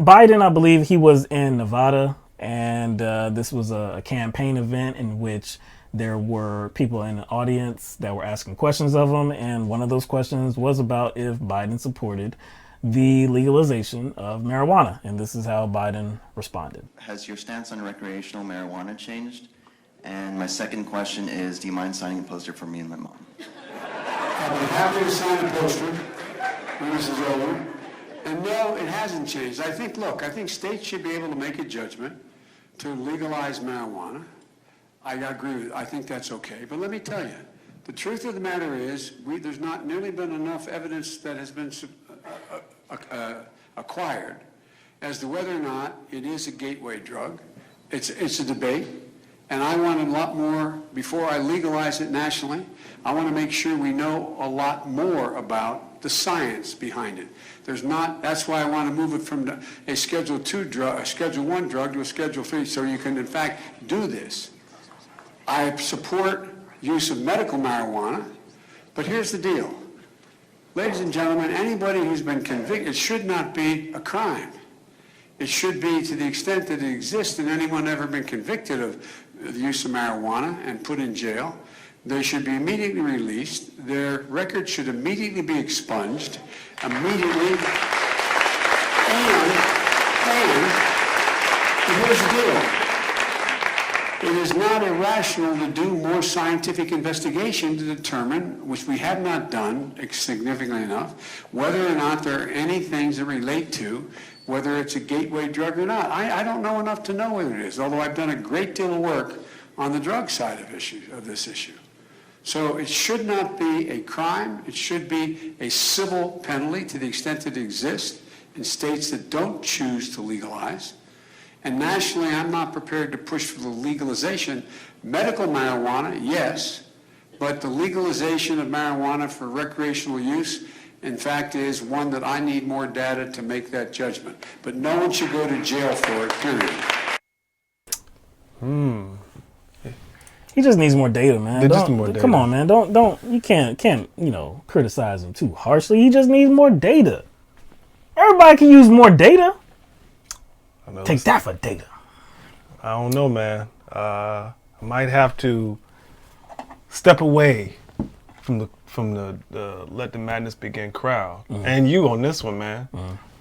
Biden, I believe he was in Nevada, and this was a campaign event in which there were people in the audience that were asking questions of him, and one of those questions was about if Biden supported the legalization of marijuana, and this is how Biden responded. Has your stance on recreational marijuana changed? And my second question is, do you mind signing a poster for me and my mom? I'll be happy to sign a poster when this is over. And no, it hasn't changed. I think states should be able to make a judgment to legalize marijuana. I agree with it. I think that's okay. But let me tell you, the truth of the matter is there's not nearly been enough evidence that has been acquired as to whether or not it is a gateway drug. It's a debate. And I want a lot more, before I legalize it nationally, I want to make sure we know a lot more about the science behind it. That's why I want to move it from a Schedule 2 drug, a Schedule 1 drug to a Schedule 3, so you can in fact do this. I support use of medical marijuana, but here's the deal. Ladies and gentlemen, anybody who's been convicted, it should not be a crime. It should be, to the extent that it exists and anyone ever been convicted of the use of marijuana and put in jail, they should be immediately released. Their record should immediately be expunged, immediately. And here's the deal. It is not irrational to do more scientific investigation to determine, which we have not done significantly enough, whether or not there are any things that relate to whether it's a gateway drug or not. I don't know enough to know whether it is, although I've done a great deal of work on the drug side of this issue. So it should not be a crime. It should be a civil penalty to the extent that it exists in states that don't choose to legalize. And nationally, I'm not prepared to push for the legalization. Medical marijuana, yes, but the legalization of marijuana for recreational use, in fact, is one that I need more data to make that judgment. But no one should go to jail for it, period. He just needs more data, man. Just more data. Come on, man. Don't you can't criticize him too harshly. He just needs more data. Everybody can use more data. Take that for data. I don't know, man. I might have to step away from the Let the Madness Begin crowd. And you on this one, man.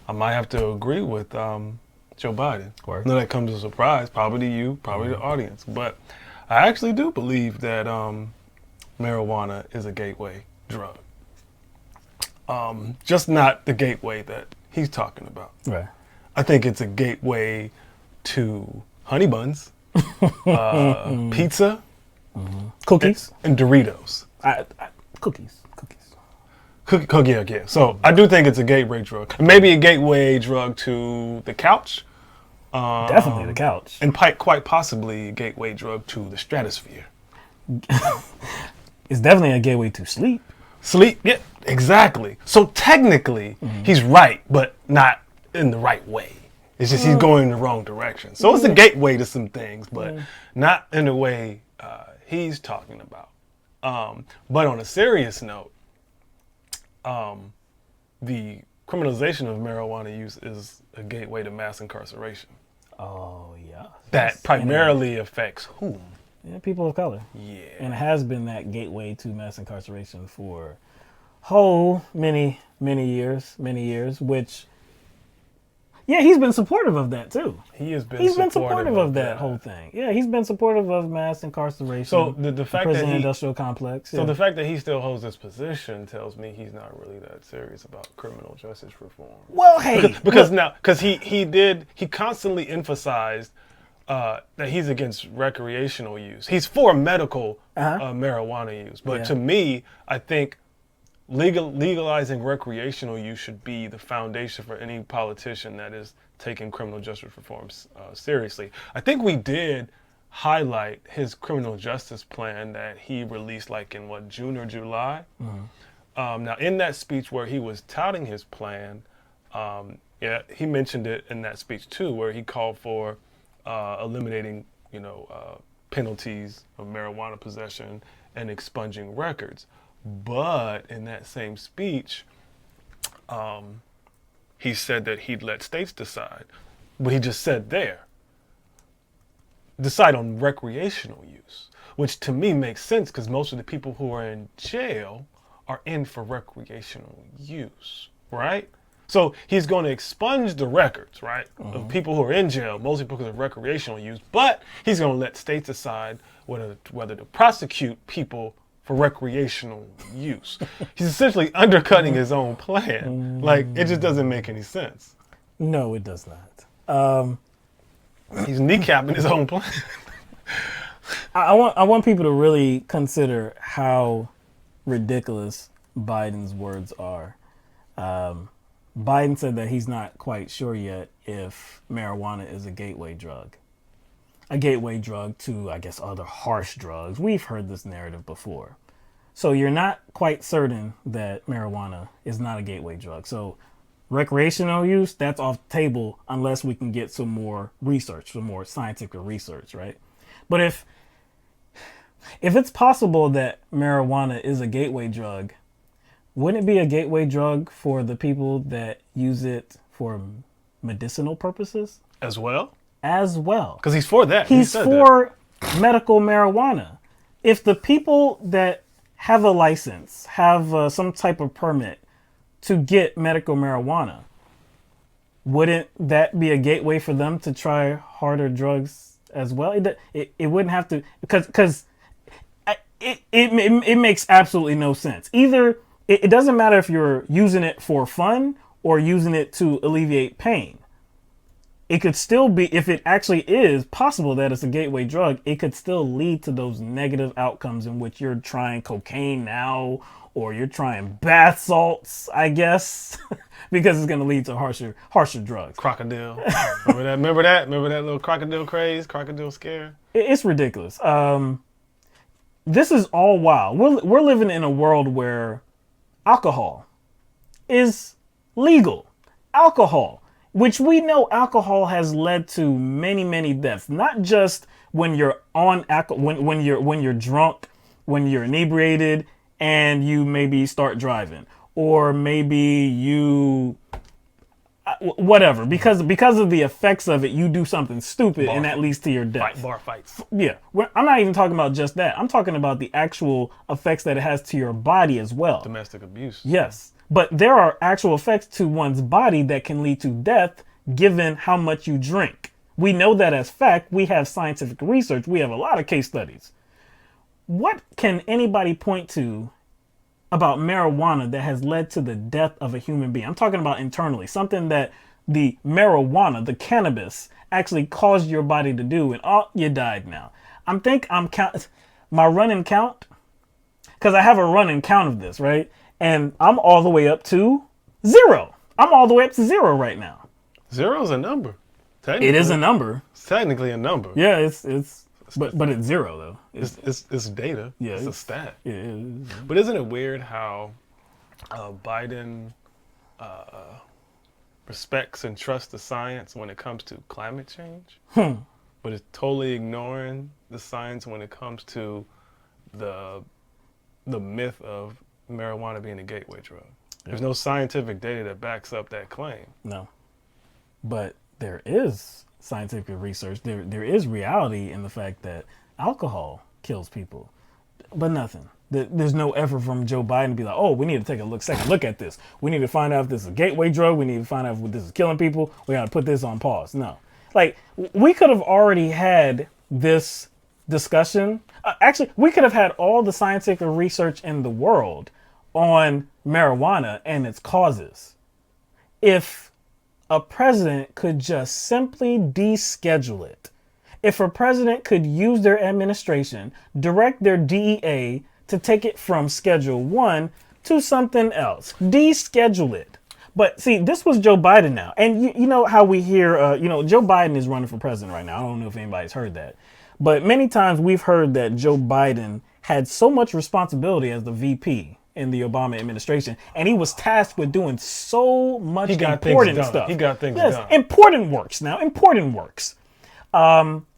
I might have to agree with Joe Biden. Word. No, that comes as a surprise, probably to you, probably the audience. But I actually do believe that marijuana is a gateway drug. Just not the gateway that he's talking about. Right. I think it's a gateway to honey buns, pizza, Cookies. and Doritos. Cookies. Yeah. So I do think it's a gateway drug. Maybe a gateway drug to the couch. Definitely the couch. And quite possibly a gateway drug to the stratosphere. It's definitely a gateway to sleep. Sleep, yeah, exactly. So technically, he's right, but not in the right way. It's just he's going in the wrong direction. So it's a gateway to some things, but not in the way he's talking about. But on a serious note, the criminalization of marijuana use is a gateway to mass incarceration. Oh, yeah. That primarily affects whom? Yeah, people of color. Yeah. And it has been that gateway to mass incarceration for many years, which, yeah, he's been supportive of that too. He's been supportive of that whole thing. Yeah, he's been supportive of mass incarceration. So the fact prison that industrial complex. So yeah. the fact that he still holds this position tells me he's not really that serious about criminal justice reform. Well, hey, because he constantly emphasized that he's against recreational use. He's for medical marijuana use, but to me, I think legalizing recreational use should be the foundation for any politician that is taking criminal justice reforms seriously. I think we did highlight his criminal justice plan that he released like in June or July. Now in that speech where he was touting his plan, he mentioned it in that speech too, where he called for eliminating penalties of marijuana possession and expunging records. But in that same speech, he said that he'd let states decide. What he just said there, decide on recreational use, which to me makes sense because most of the people who are in jail are in for recreational use, right? So he's going to expunge the records, right, of people who are in jail, mostly because of recreational use, but he's going to let states decide whether to prosecute people for recreational use. He's essentially undercutting his own plan. Like, it just doesn't make any sense. No, it does not. He's kneecapping his own plan. I want people to really consider how ridiculous Biden's words are. Biden said that he's not quite sure yet if marijuana is a gateway drug. A gateway drug to, I guess, other harsh drugs. We've heard this narrative before. So you're not quite certain that marijuana is not a gateway drug. So recreational use, that's off the table unless we can get some more research, some more scientific research, right? But if it's possible that marijuana is a gateway drug, wouldn't it be a gateway drug for the people that use it for medicinal purposes? As well? As well. Because he's for that. He's for medical marijuana. If the people that have a license, have some type of permit to get medical marijuana, wouldn't that be a gateway for them to try harder drugs as well? It wouldn't have to, because it makes absolutely no sense. Either it doesn't matter if you're using it for fun or using it to alleviate pain. It could still be, if it actually is possible that it's a gateway drug, it could still lead to those negative outcomes in which you're trying cocaine now, or you're trying bath salts, I guess, because it's going to lead to harsher drugs. Crocodile. Remember that little crocodile craze, crocodile scare? It's ridiculous. This is all wild. We're living in a world where alcohol is legal. Alcohol, which we know alcohol has led to many, many deaths. Not just when you're on alcohol, when you're drunk, when you're inebriated, and you maybe start driving, or maybe you whatever, because of the effects of it, you do something stupid and that leads to your death. Bar fights. Yeah, I'm not even talking about just that. I'm talking about the actual effects that it has to your body as well. Domestic abuse. Yes, but there are actual effects to one's body that can lead to death given how much you drink. We know that as fact. We have scientific research. We have a lot of case studies. What can anybody point to about marijuana that has led to the death of a human being? I'm talking about internally, something that the marijuana, the cannabis, actually caused your body to do, and you died now. I'm my running count, because I have a running count of this, right? And I'm all the way up to 0. I'm all the way up to 0 right now. 0 is a number. It is a number. It's technically a number. Yeah, it's but it's 0 though. It's data. Yeah, it's a stat. Yeah, it is. But isn't it weird how Biden respects and trusts the science when it comes to climate change, but is totally ignoring the science when it comes to the myth of marijuana being a gateway drug? There's no scientific data that backs up that claim. No, but there is scientific research. There is reality in the fact that alcohol kills people, but nothing. There's no effort from Joe Biden to be like, oh, we need to take a second look at this. We need to find out if this is a gateway drug. We need to find out if this is killing people. We got to put this on pause. No, like we could have already had this discussion. Actually, we could have had all the scientific research in the world on marijuana and its causes if a president could just simply deschedule it. If a president could use their administration, direct their DEA to take it from Schedule 1 to something else. Deschedule it. But see, this was Joe Biden now. And you know how we hear, Joe Biden is running for president right now. I don't know if anybody's heard that. But many times we've heard that Joe Biden had so much responsibility as the VP in the Obama administration, and he was tasked with doing so much important stuff. He got things done. Important works.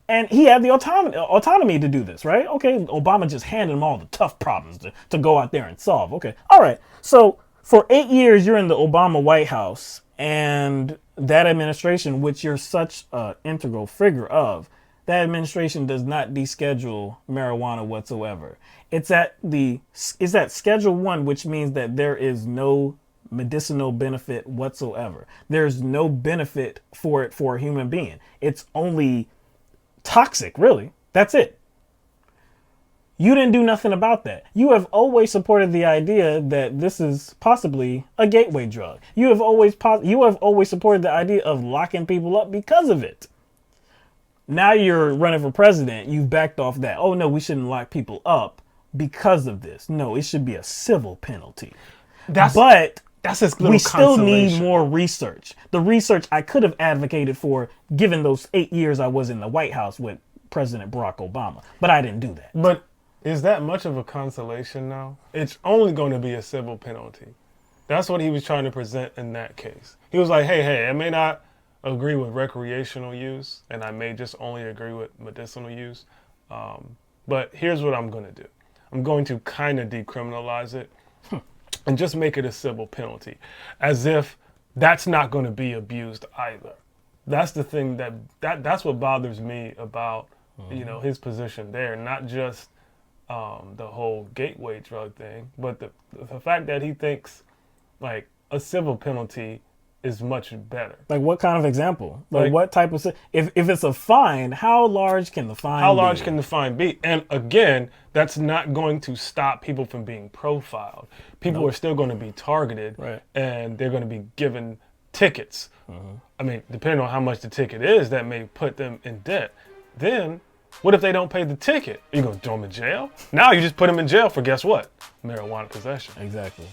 And he had the autonomy to do this, right? Okay, Obama just handed him all the tough problems to go out there and solve. Okay, all right. So for 8 years, you're in the Obama White House, And that administration, which you're such an integral figure of, that administration does not deschedule marijuana whatsoever. It's at Schedule 1, which means that there is no medicinal benefit whatsoever. There's no benefit for it for a human being. It's only toxic, really. That's it. You didn't do nothing about that. You have always supported the idea that this is possibly a gateway drug. You have always supported the idea of locking people up because of it. Now you're running for president. You've backed off that. Oh no, we shouldn't lock people up because of this. No, it should be a civil penalty. That's his little we still need consolation. more research. The research I could have advocated for, given those 8 years I was in the White House with President Barack Obama, but I didn't do that. But is that much of a consolation now? It's only going to be a civil penalty. That's what he was trying to present in that case. He was like, hey, I may not agree with recreational use, and I may just only agree with medicinal use. But here's what I'm going to do. I'm going to kind of decriminalize it and just make it a civil penalty, as if that's not going to be abused either. That's the thing that's what bothers me about his position there, not just the whole gateway drug thing, but the fact that he thinks like a civil penalty is much better. Like what kind of example? Like what type of, if it's a fine, how large can the fine be? How large can the fine be? And again, that's not going to stop people from being profiled. People are still going to be targeted, right, and they're going to be given tickets. I mean, depending on how much the ticket is, that may put them in debt. Then what if they don't pay the ticket? Are you going to throw them in jail? Now you just put them in jail for, guess what? Marijuana possession. Exactly.